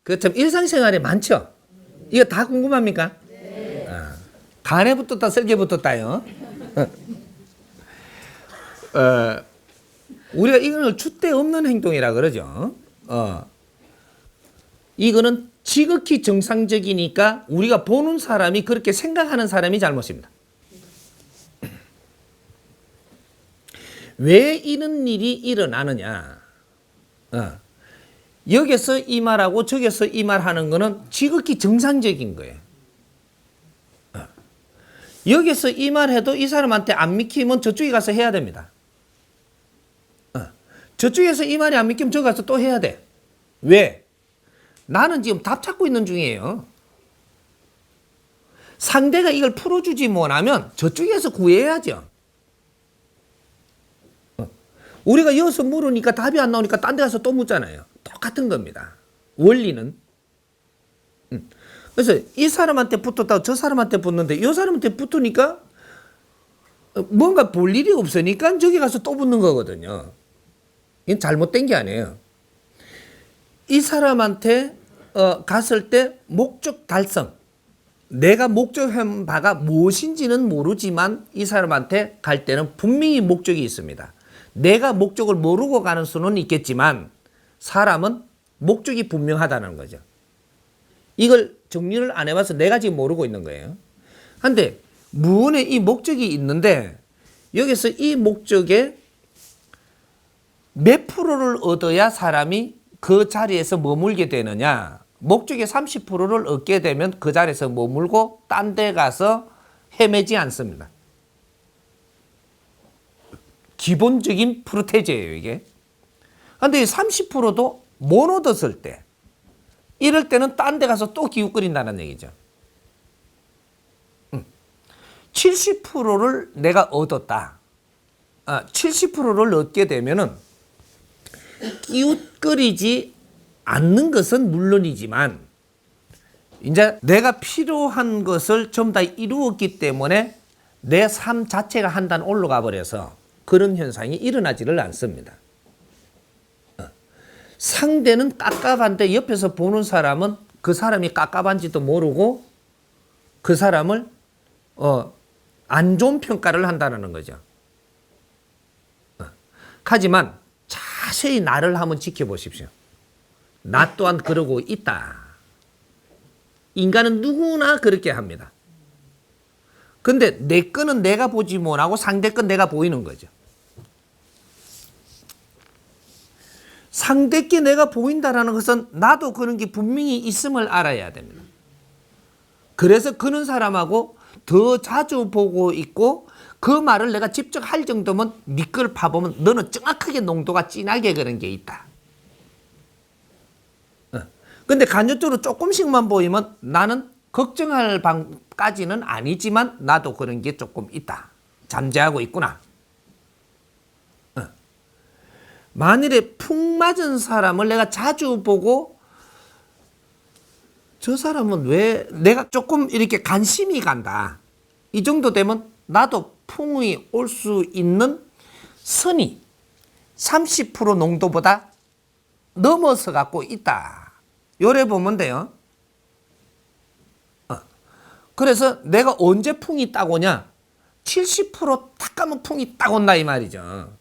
그 참 일상생활에 많죠? 이거 다 궁금합니까? 간에 붙었다, 설계 붙었다요. 우리가 이거는 줏대 없는 행동이라 그러죠. 이거는 지극히 정상적이니까 우리가 보는 사람이 그렇게 생각하는 사람이 잘못입니다. 왜 이런 일이 일어나느냐? 여기서 이 말하고 저기서 이 말하는 거는 지극히 정상적인 거예요. 여기서 이 말해도 이 사람한테 안 믿기면 저쪽에 가서 해야 됩니다. 저쪽에서 이 말이 안 믿기면 저기 가서 또 해야 돼. 왜? 나는 지금 답 찾고 있는 중이에요. 상대가 이걸 풀어주지 못하면 저쪽에서 구해야죠. 우리가 여기서 물으니까 답이 안 나오니까 딴 데 가서 또 묻잖아요. 똑같은 겁니다. 원리는. 그래서 이 사람한테 붙었다고 저 사람한테 붙는데 이 사람한테 붙으니까 뭔가 볼 일이 없으니까 저기 가서 또 붙는 거거든요. 이건 잘못된 게 아니에요. 이 사람한테 갔을 때 목적 달성. 내가 목적한 바가 무엇인지는 모르지만 이 사람한테 갈 때는 분명히 목적이 있습니다. 내가 목적을 모르고 가는 수는 있겠지만 사람은 목적이 분명하다는 거죠. 이걸 정리를 안 해봐서 내가 지금 모르고 있는 거예요. 근데 무언에 이 목적이 있는데 여기서 이 목적에 몇 프로를 얻어야 사람이 그 자리에서 머물게 되느냐. 목적의 30%를 얻게 되면 그 자리에서 머물고 딴 데 가서 헤매지 않습니다. 기본적인 프로테제예요, 이게. 근데 30%도 못 얻었을 때, 이럴 때는 딴 데 가서 또 기웃거린다는 얘기죠. 70%를 내가 얻었다. 70%를 얻게 되면은 기웃거리지 않는 것은 물론이지만 이제 내가 필요한 것을 전부 다 이루었기 때문에 내 삶 자체가 한 단 올라가 버려서 그런 현상이 일어나지를 않습니다. 상대는 깝깝한데 옆에서 보는 사람은 그 사람이 깝깝한지도 모르고 그 사람을 안 좋은 평가를 한다는 거죠. 하지만 자세히 나를 한번 지켜보십시오. 나 또한 그러고 있다. 인간은 누구나 그렇게 합니다. 근데 내 거는 내가 보지 못하고 상대 건 내가 보이는 거죠. 상대 게 내가 보인다는 것은 나도 그런 게 분명히 있음을 알아야 됩니다. 그래서 그런 사람하고 더 자주 보고 있고 그 말을 내가 직접 할 정도면 네 걸 파보면 너는 정확하게 농도가 진하게 그런 게 있다. 근데 간접적으로 조금씩만 보이면 나는 걱정할 방까지는 아니지만 나도 그런 게 조금 있다. 잠재하고 있구나. 만일에 푹 맞은 사람을 내가 자주 보고 저 사람은 왜 내가 조금 이렇게 관심이 간다. 이 정도 되면 나도 풍이 올 수 있는 선이 30% 농도보다 넘어서 갖고 있다. 요래 보면 돼요. 그래서 내가 언제 풍이 딱 오냐? 70%딱 가면 풍이 딱 온다 이 말이죠.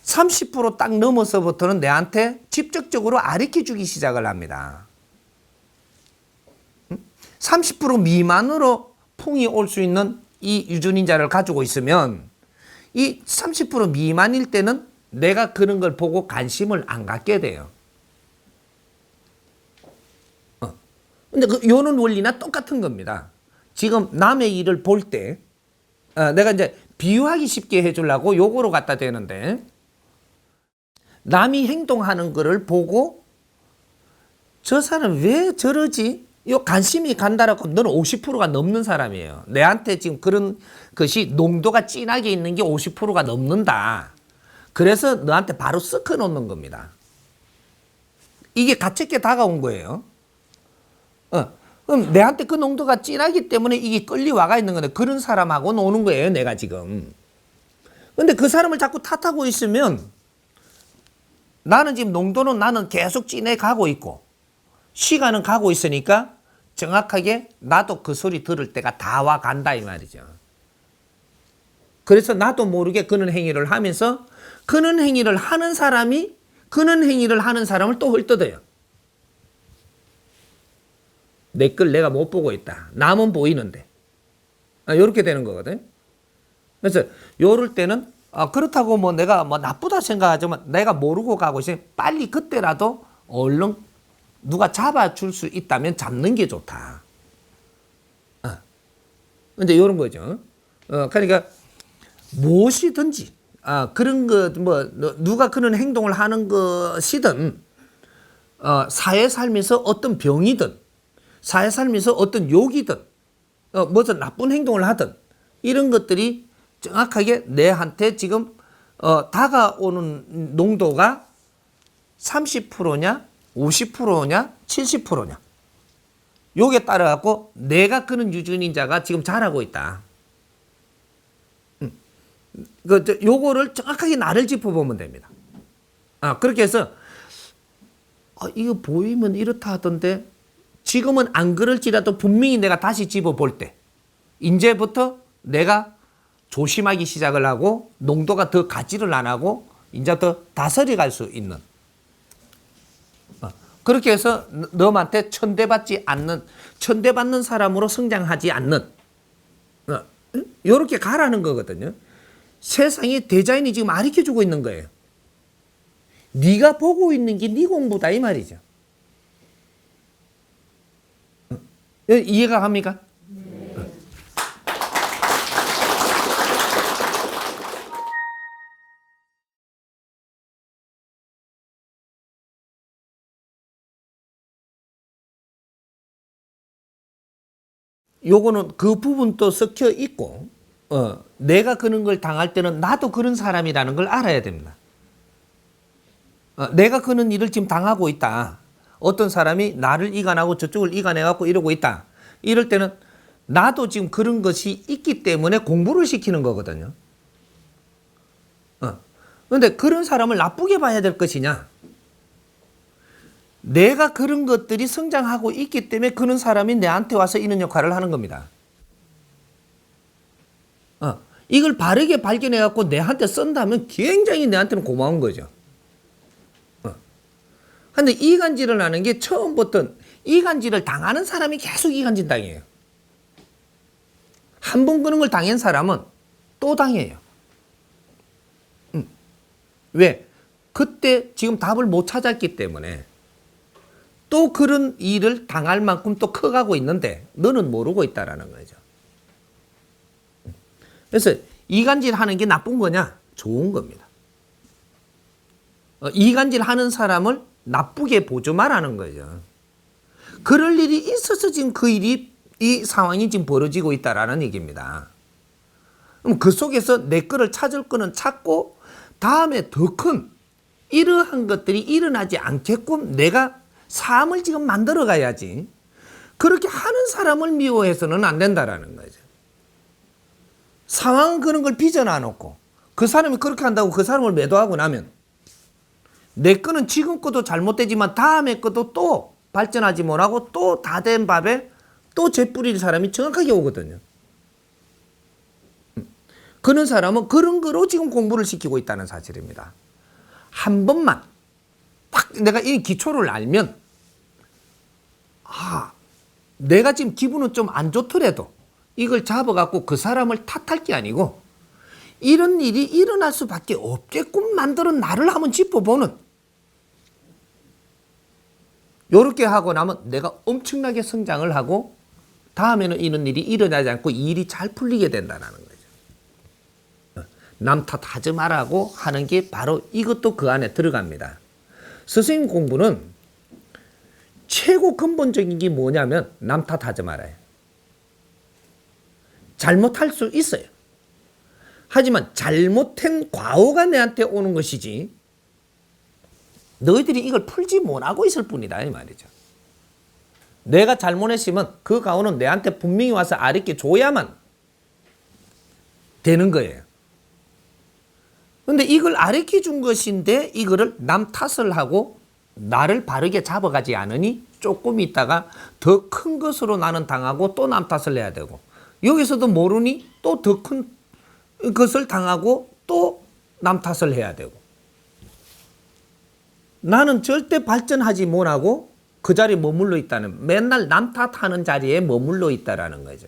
30%딱 넘어서부터는 내한테 직접적으로 가르쳐주기 시작을 합니다. 30% 미만으로 풍이 올 수 있는 이 유전인자를 가지고 있으면 이 30% 미만일 때는 내가 그런 걸 보고 관심을 안 갖게 돼요. 근데 요는 원리나 똑같은 겁니다. 지금 남의 일을 볼 때 내가 이제 비유하기 쉽게 해주려고 요거로 갖다 대는데 남이 행동하는 거를 보고 저 사람 왜 저러지? 요 관심이 간다라고 너는 50%가 넘는 사람이에요. 내한테 지금 그런 것이 농도가 진하게 있는 게 50%가 넘는다. 그래서 너한테 바로 섞어 놓는 겁니다. 이게 가책게 다가온 거예요. 그럼 내한테 그 농도가 진하기 때문에 이게 끌려와가 있는 건데 그런 사람하고 노는 거예요, 내가 지금. 근데 그 사람을 자꾸 탓하고 있으면 나는 지금 농도는 나는 계속 진해 가고 있고 시간은 가고 있으니까 정확하게 나도 그 소리 들을 때가 다 와 간다 이 말이죠. 그래서 나도 모르게 그런 행위를 하면서 그런 행위를 하는 사람이 그런 행위를 하는 사람을 또 헐뜯어요. 내 걸 내가 못 보고 있다. 남은 보이는데. 이렇게 되는 거거든. 그래서 요럴 때는 그렇다고 뭐 내가 뭐 나쁘다 생각하지만 내가 모르고 가고 있으니 빨리 그때라도 얼른 누가 잡아줄 수 있다면 잡는 게 좋다. 근데 요런 거죠. 그러니까 무엇이든지 그런 거 뭐 누가 그런 행동을 하는 것이든 사회 살면서 어떤 병이든 사회 살면서 어떤 욕이든 무슨 나쁜 행동을 하든 이런 것들이 정확하게 내한테 지금 다가오는 농도가 30%냐 50%냐 70%냐 요게 따라 갖고 내가 그런 유전인자가 지금 자라고 있다. 요거를 정확하게 나를 짚어보면 됩니다. 그렇게 해서 이거 보이면 이렇다 하던데 지금은 안 그럴지라도 분명히 내가 다시 짚어볼 때 이제부터 내가 조심하기 시작을 하고 농도가 더 가지를 안 하고 이제 더 다스려 갈 수 있는 그렇게 해서 너한테 천대받지 않는 천대받는 사람으로 성장하지 않는 이렇게 가라는 거거든요. 세상에 대자연이 지금 가르쳐주고 있는 거예요. 네가 보고 있는 게 네 공부다 이 말이죠. 이해가 갑니까? 요거는 그 부분도 섞여 있고 내가 그런 걸 당할 때는 나도 그런 사람이라는 걸 알아야 됩니다. 내가 그런 일을 지금 당하고 있다. 어떤 사람이 나를 이간하고 저쪽을 이간해갖고 이러고 있다. 이럴 때는 나도 지금 그런 것이 있기 때문에 공부를 시키는 거거든요. 그런데 그런 사람을 나쁘게 봐야 될 것이냐? 내가 그런 것들이 성장하고 있기 때문에 그런 사람이 내한테 와서 이런 역할을 하는 겁니다. 이걸 바르게 발견해갖고 내한테 쓴다면 굉장히 내한테는 고마운 거죠. 근데 이간질을 하는 게 처음부터 이간질을 당하는 사람이 계속 이간질 당해요. 한 번 그런 걸 당한 사람은 또 당해요. 왜? 그때 지금 답을 못 찾았기 때문에 또 그런 일을 당할 만큼 또 커가고 있는데 너는 모르고 있다라는 거죠. 그래서 이간질 하는 게 나쁜 거냐? 좋은 겁니다. 이간질 하는 사람을 나쁘게 보지 말라는 거죠. 그럴 일이 있어서 지금 그 일이 이 상황이 지금 벌어지고 있다라는 얘기입니다. 그럼 그 속에서 내 거를 찾을 거는 찾고 다음에 더 큰 이러한 것들이 일어나지 않게끔 내가 삶을 지금 만들어 가야지. 그렇게 하는 사람을 미워해서는 안 된다라는 거죠. 상황은 그런 걸 빚어놔 놓고 그 사람이 그렇게 한다고 그 사람을 매도하고 나면 내 거는 지금 것도 잘못되지만 다음에 것도 또 발전하지 못하고 또 다 된 밥에 또 재뿌릴 사람이 정확하게 오거든요. 그런 사람은 그런 거로 지금 공부를 시키고 있다는 사실입니다. 한 번만 딱 내가 이 기초를 알면 내가 지금 기분은 좀 안 좋더라도 이걸 잡아갖고 그 사람을 탓할 게 아니고 이런 일이 일어날 수밖에 없게끔 만드는 나를 한번 짚어보는 요렇게 하고 나면 내가 엄청나게 성장을 하고 다음에는 이런 일이 일어나지 않고 이 일이 잘 풀리게 된다는 거죠. 남 탓하지 말라고 하는 게 바로 이것도 그 안에 들어갑니다. 스승님 공부는 최고 근본적인 게 뭐냐면 남 탓하지 말아요. 잘못할 수 있어요. 하지만 잘못한 과오가 내한테 오는 것이지 너희들이 이걸 풀지 못하고 있을 뿐이다 이 말이죠. 내가 잘못했으면 그 과오는 내한테 분명히 와서 알게 줘야만 되는 거예요. 근데 이걸 아르키 준 것인데 이거를 남 탓을 하고 나를 바르게 잡아가지 않으니 조금 있다가 더 큰 것으로 나는 당하고 또 남 탓을 해야 되고 여기서도 모르니 또 더 큰 것을 당하고 또 남 탓을 해야 되고 나는 절대 발전하지 못하고 그 자리에 머물러 있다는 맨날 남 탓하는 자리에 머물러 있다라는 거죠.